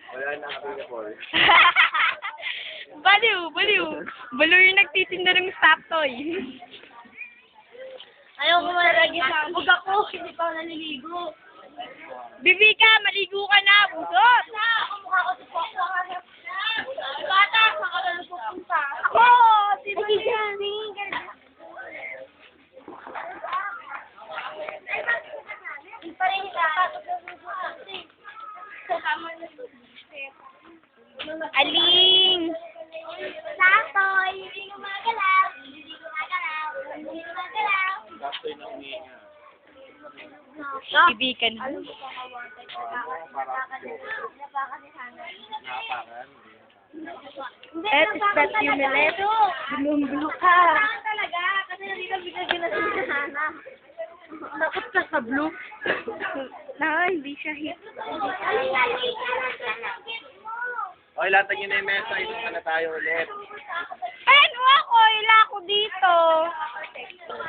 Wala na available. Baliw, baliw. Baliw yung nagtitinda ng stop toy. Ayaw ko malagi sa bug ako, hindi pa ako naliligo. Bibika, maligo ka na, busot. Mukha ko sa pokwa ka. Bata, saan ka na pupunta? Ako, si Ay, Jenny. Parehin ka. Aling. Satoy, hindi gumagalaw. Hindi gumagalaw. Hindi gumagalaw. Tapos na umiinga. Ibikan mo. Napakan. Et is that you, Milet? Bulong-bulong ka. Saan talaga? Kasi nandito bigla-bigla si Hana. Takot ka sa blue. Hindi siya hit. Okay, latag yun na yung mesa. Ito na tayo ulit. Ano?